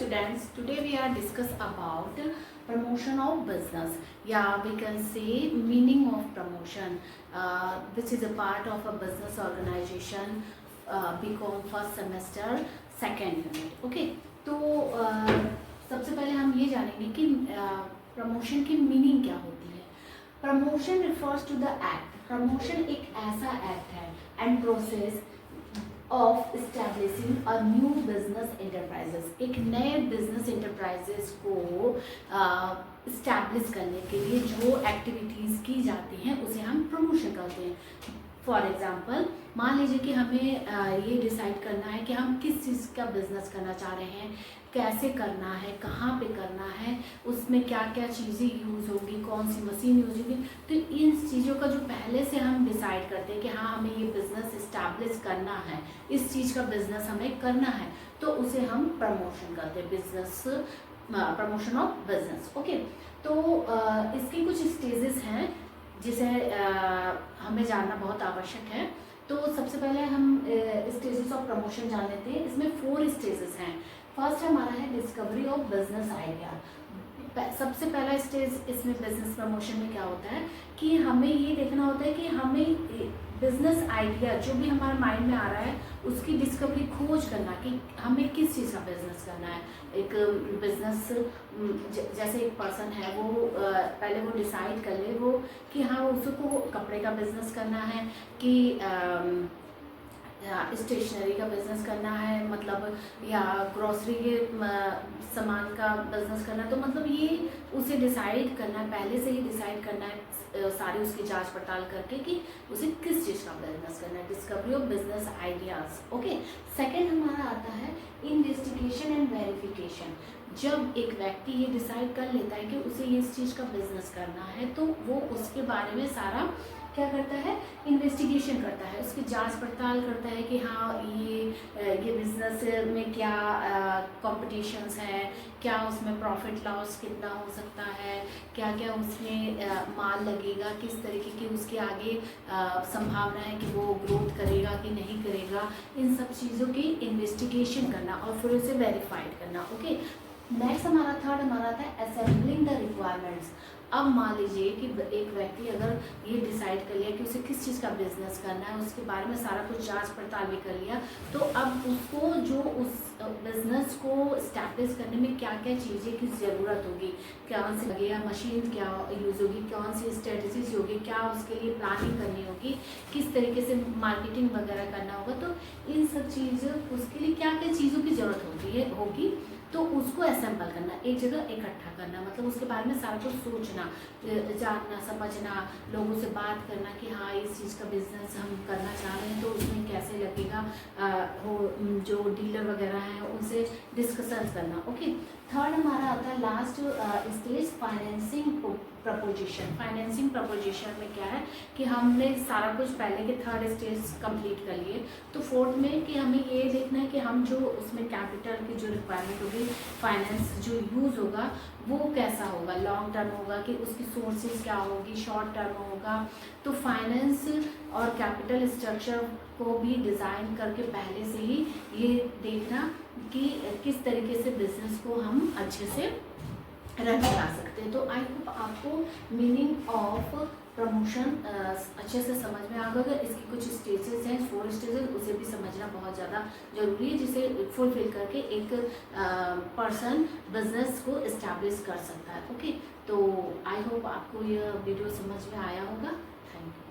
students, today we are discuss about promotion of business. Yeah, we can say meaning of promotion, which is a part of a business organization. BCom first semester second unit. Okay, तो सबसे पहले हम ये जानेंगे कि promotion की meaning क्या होती है. Promotion refers to the act. Promotion एक ऐसा एक्ट है and process of establishing a new business enterprises. एक नए बिजनेस इंटरप्राइजेस को इस्टेब्लिश करने के लिए जो एक्टिविटीज़ की जाती हैं उसे हम प्रमोशन कहते हैं. फॉर एग्ज़ाम्पल, मान लीजिए कि हमें ये डिसाइड करना है कि हम किस चीज़ का बिज़नेस करना चाह रहे हैं, कैसे करना है, कहाँ पे करना है, उसमें क्या क्या चीज़ें यूज़ होगी, कौन सी मशीन यूज़ होगी. तो इन चीज़ों का जो पहले से हम डिसाइड करते हैं कि हाँ हमें ये बिज़नेस इस्टेब्लिश करना है, इस चीज़ का बिज़नेस हमें करना है, तो उसे हम प्रमोशन करते हैं. Business promotion of business. Okay, तो इसके कुछ स्टेजेस हैं जिसे हमें जानना बहुत आवश्यक है. तो सबसे पहले हम स्टेजेस ऑफ प्रमोशन जान लेते हैं. इसमें 4 स्टेजेस हैं. फर्स्ट हमारा है डिस्कवरी ऑफ बिजनेस आइडिया. सबसे पहला स्टेज इसमें बिजनेस प्रमोशन में क्या होता है कि हमें ये देखना होता है कि हमें बिजनेस आइडिया जो भी हमारे माइंड में आ रहा है उसकी डिस्कवरी, खोज करना कि हमें किस चीज़ का बिजनेस करना है. एक बिजनेस जैसे एक पर्सन है वो पहले वो डिसाइड कर ले वो कि हाँ उसको कपड़े का बिजनेस करना है कि स्टेशनरी का बिज़नेस करना है, मतलब या ग्रॉसरी के सामान का बिज़नेस करना है. तो मतलब ये उसे डिसाइड करना है, पहले से ही डिसाइड करना है, सारी उसकी जांच पड़ताल करके कि उसे किस चीज़ का बिज़नेस करना है. Discovery of business ideas. Okay, second हमारा आता है इन्वेस्टिगेशन एंड वेरिफिकेशन. जब एक व्यक्ति ये डिसाइड कर लेता है कि उसे इस चीज़ का बिज़नेस करना है तो वो उसके बारे में सारा क्या करता है, इन्वेस्टिगेशन करता है, उसकी जांच पड़ताल करता है कि हाँ ये बिज़नेस में क्या कॉम्पिटिशन्स हैं, क्या उसमें प्रॉफिट लॉस कितना हो सकता है, क्या क्या उसमें माल लगेगा, किस तरीके की उसकी आगे संभावना है कि वो ग्रोथ करेगा कि नहीं करेगा. इन सब चीज़ों की इन्वेस्टिगेशन करना और फिर उसे वेरीफाइड करना. ओके, नेक्स्ट हमारा थर्ड हमारा आता है असेंबलिंग द रिक्वायरमेंट्स. अब मान लीजिए कि एक व्यक्ति अगर ये डिसाइड कर लिया कि उसे किस चीज़ का बिजनेस करना है, उसके बारे में सारा कुछ जांच पड़ताल भी कर लिया, तो अब उसको जो उस बिज़नेस को इस्टेब्लिश करने में क्या क्या चीज़ें की ज़रूरत होगी, कौन सी लगेगा मशीन, क्या यूज़ होगी, कौन सी स्ट्रेटजीज होगी, क्या उसके लिए प्लानिंग करनी होगी, किस तरीके से मार्केटिंग वगैरह करना होगा. तो इन सब चीज़ों उसके लिए क्या क्या चीज़ों की ज़रूरत होगी तो उसको असेंबल करना, एक जगह इकट्ठा करना, मतलब उसके बारे में सारा कुछ सोचना, जानना, समझना, लोगों से बात करना कि हाँ इस चीज़ का बिज़नेस हम करना चाह रहे हैं तो उसमें कैसे लगेगा, वो जो डीलर वगैरह हैं उनसे डिस्कशन करना. ओके, थर्ड हमारा आता है last stage financing preposition. Financing preposition में क्या है कि हमने सारा कुछ पहले के थर्ड स्टेज कंप्लीट कर लिए, तो फोर्थ में कि हमें ये देखना है कि हम जो उसमें कैपिटल की जो रिक्वायरमेंट होगी, फाइनेंस जो यूज़ होगा वो कैसा होगा, लॉन्ग टर्म होगा कि उसकी सोर्सेज क्या होगी, शॉर्ट टर्म होगा. तो फाइनेंस और कैपिटल स्ट्रक्चर को भी डिज़ाइन करके पहले से ही ये देखना कि किस तरीके से बिजनेस को हम अच्छे से रन करा सकते हैं. तो आई होप आपको मीनिंग ऑफ प्रमोशन अच्छे से समझ में आ गया. इसकी कुछ स्टेजेस हैं, 4 स्टेजेस, उसे भी समझना बहुत ज़्यादा ज़रूरी है जिसे फुलफिल करके एक पर्सन बिजनेस को इस्टेब्लिश कर सकता है. ओके, तो आई होप आपको यह वीडियो समझ में आया होगा. Thank you.